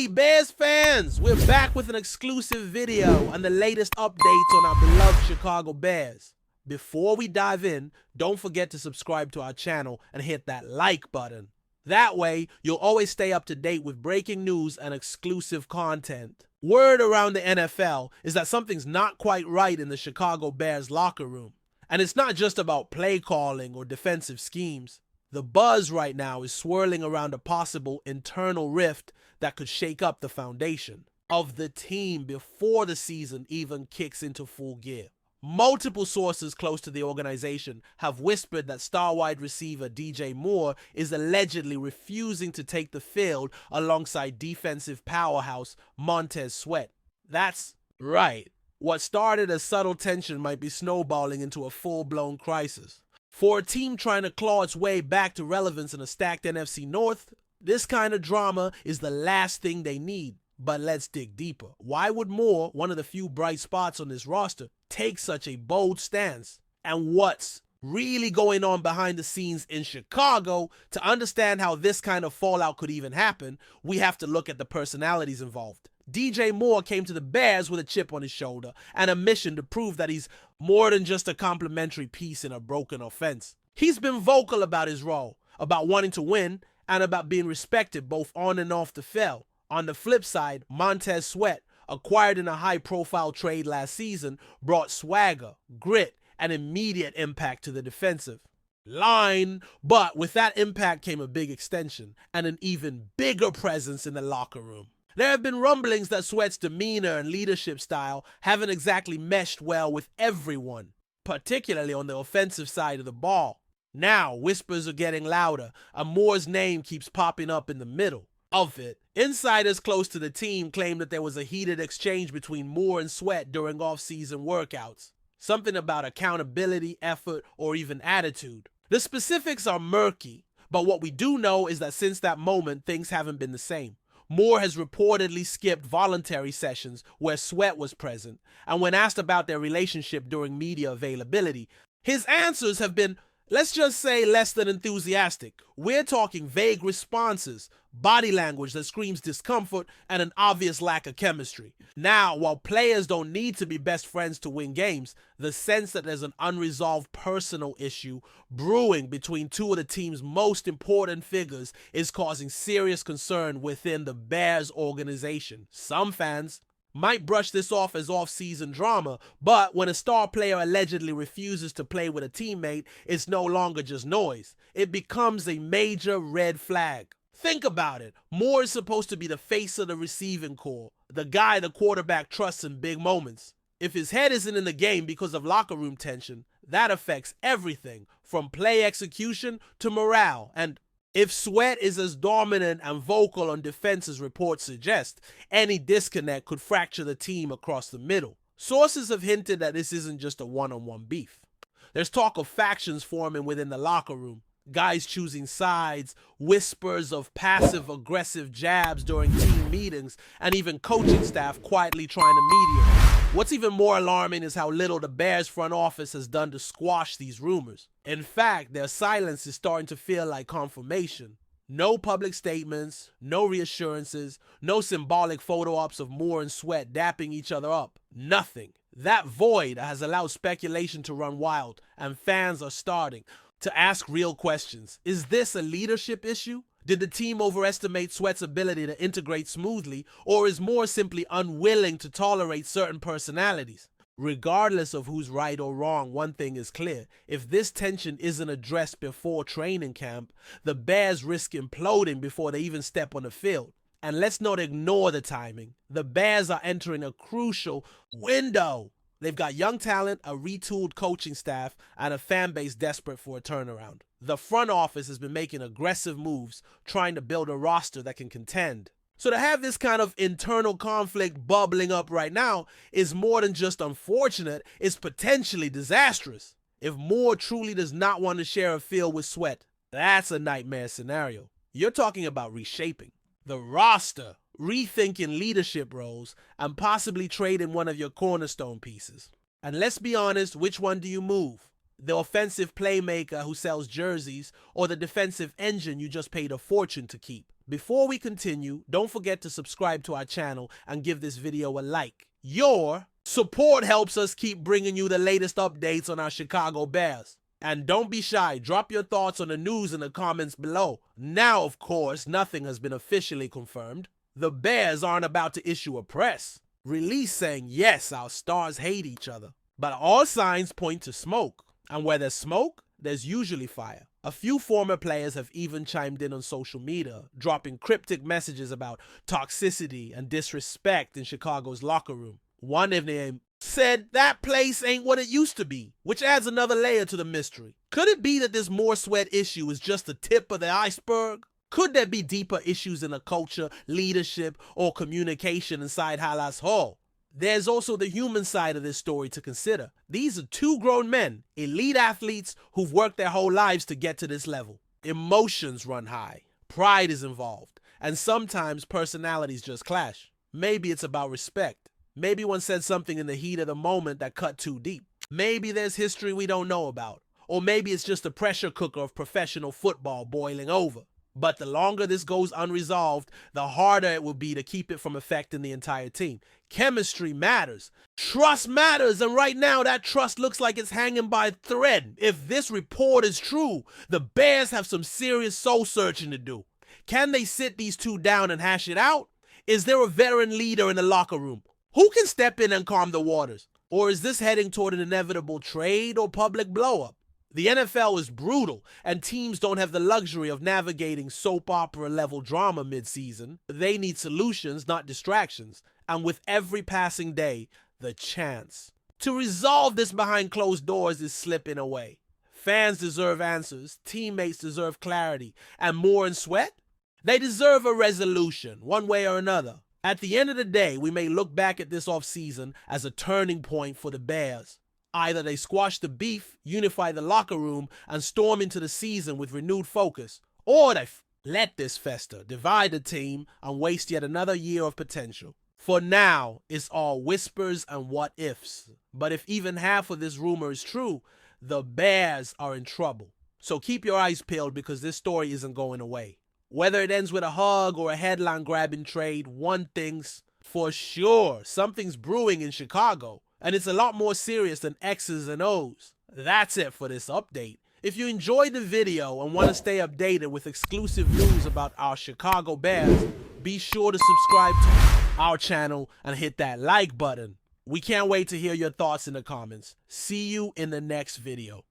Bears fans, we're back with an exclusive video and the latest updates on our beloved Chicago Bears. Before we dive in, don't forget to subscribe to our channel and hit that like button. That way, you'll always stay up to date with breaking news and exclusive content. Word around the NFL is that something's not quite right in the Chicago Bears locker room. And it's not just about play calling or defensive schemes. The buzz right now is swirling around a possible internal rift that could shake up the foundation of the team before the season even kicks into full gear. Multiple sources close to the organization have whispered that star wide receiver DJ Moore is allegedly refusing to take the field alongside defensive powerhouse MONTEZ Sweat. That's right. What started as subtle tension might be snowballing into a full-blown crisis. For a team trying to claw its way back to relevance in a stacked NFC North, this kind of drama is the last thing they need. But let's dig deeper. Why would Moore, one of the few bright spots on this roster, take such a bold stance? And what's really going on behind the scenes in Chicago? To understand how this kind of fallout could even happen, we have to look at the personalities involved. DJ Moore came to the Bears with a chip on his shoulder and a mission to prove that he's more than just a complimentary piece in a broken offense. He's been vocal about his role, about wanting to win, and about being respected both on and off the field. On the flip side, MONTEZ Sweat, acquired in a high-profile trade last season, brought swagger, grit, and immediate impact to the defensive line. But with that impact came a big extension and an even bigger presence in the locker room. There have been rumblings that Sweat's demeanor and leadership style haven't exactly meshed well with everyone, particularly on the offensive side of the ball. Now, whispers are getting louder, and Moore's name keeps popping up in the middle of it. Insiders close to the team claim that there was a heated exchange between Moore and Sweat during off-season workouts. Something about accountability, effort, or even attitude. The specifics are murky, but what we do know is that since that moment, things haven't been the same. Moore has reportedly skipped voluntary sessions where Sweat was present, and when asked about their relationship during media availability, his answers have been, let's just say, less than enthusiastic. We're talking vague responses, body language that screams discomfort, and an obvious lack of chemistry. Now, while players don't need to be best friends to win games, the sense that there's an unresolved personal issue brewing between two of the team's most important figures is causing serious concern within the Bears organization. Some fans might brush this off as off-season drama, but when a star player allegedly refuses to play with a teammate, it's no longer just noise. It becomes a major red flag. Think about it. Moore is supposed to be the face of the receiving corps, the guy the quarterback trusts in big moments. If his head isn't in the game because of locker room tension, that affects everything from play execution to morale. And if Sweat is as dominant and vocal on defense as reports suggest, any disconnect could fracture the team across the middle. Sources have hinted that this isn't just a one-on-one beef. There's talk of factions forming within the locker room, guys choosing sides, whispers of passive-aggressive jabs during team meetings, and even coaching staff quietly trying to mediate. What's even more alarming is how little the Bears front office has done to squash these rumors. In fact, their silence is starting to feel like confirmation. No public statements, no reassurances, no symbolic photo ops of Moore and Sweat dapping each other up. Nothing. That void has allowed speculation to run wild, and fans are starting to ask real questions. Is this a leadership issue? Did the team overestimate Sweat's ability to integrate smoothly, or is Moore simply unwilling to tolerate certain personalities? Regardless of who's right or wrong, one thing is clear. If this tension isn't addressed before training camp, the Bears risk imploding before they even step on the field. And let's not ignore the timing. The Bears are entering a crucial window. They've got young talent, a retooled coaching staff, and a fan base desperate for a turnaround. The front office has been making aggressive moves, trying to build a roster that can contend. So to have this kind of internal conflict bubbling up right now is more than just unfortunate, it's potentially disastrous. If Moore truly does not want to share a field with Sweat, that's a nightmare scenario. You're talking about reshaping the roster, rethinking leadership roles, and possibly trading one of your cornerstone pieces. And let's be honest, which one do you move? The offensive playmaker who sells jerseys, or the defensive engine you just paid a fortune to keep? Before we continue, don't forget to subscribe to our channel and give this video a like. Your support helps us keep bringing you the latest updates on our Chicago Bears. And don't be shy, drop your thoughts on the news in the comments below. Now, of course, nothing has been officially confirmed. The Bears aren't about to issue a press release saying, yes, our stars hate each other. But all signs point to smoke. And where there's smoke, there's usually fire. A few former players have even chimed in on social media, dropping cryptic messages about toxicity and disrespect in Chicago's locker room. One of them said that place ain't what it used to be, which adds another layer to the mystery. Could it be that this more sweat issue is just the tip of the iceberg? Could there be deeper issues in the culture, leadership, or communication inside Hallas Hall? There's also the human side of this story to consider. These are two grown men, elite athletes who've worked their whole lives to get to this level. Emotions run high, pride is involved, and sometimes personalities just clash. Maybe it's about respect. Maybe one said something in the heat of the moment that cut too deep. Maybe there's history we don't know about. Or maybe it's just a pressure cooker of professional football boiling over. But the longer this goes unresolved, the harder it will be to keep it from affecting the entire team. Chemistry matters. Trust matters, and right now that trust looks like it's hanging by a thread. If this report is true, the Bears have some serious soul searching to do. Can they sit these two down and hash it out? Is there a veteran leader in the locker room? Who can step in and calm the waters? Or is this heading toward an inevitable trade or public blow-up? The NFL is brutal, and teams don't have the luxury of navigating soap opera level drama mid-season. They need solutions, not distractions. And with every passing day, the chance to resolve this behind closed doors is slipping away. Fans deserve answers, teammates deserve clarity, and more in sweat? They deserve a resolution, one way or another. At the end of the day, we may look back at this offseason as a turning point for the Bears. Either they squash the beef, unify the locker room, and storm into the season with renewed focus, or they let this fester, divide the team, and waste yet another year of potential. For now, it's all whispers and what ifs. But if even half of this rumor is true, the Bears are in trouble. So keep your eyes peeled because this story isn't going away. Whether it ends with a hug or a headline-grabbing trade, one thing's for sure, something's brewing in Chicago. And it's a lot more serious than X's and O's. That's it for this update. If you enjoyed the video and want to stay updated with exclusive news about our Chicago Bears, be sure to subscribe to our channel and hit that like button. We can't wait to hear your thoughts in the comments. See you in the next video.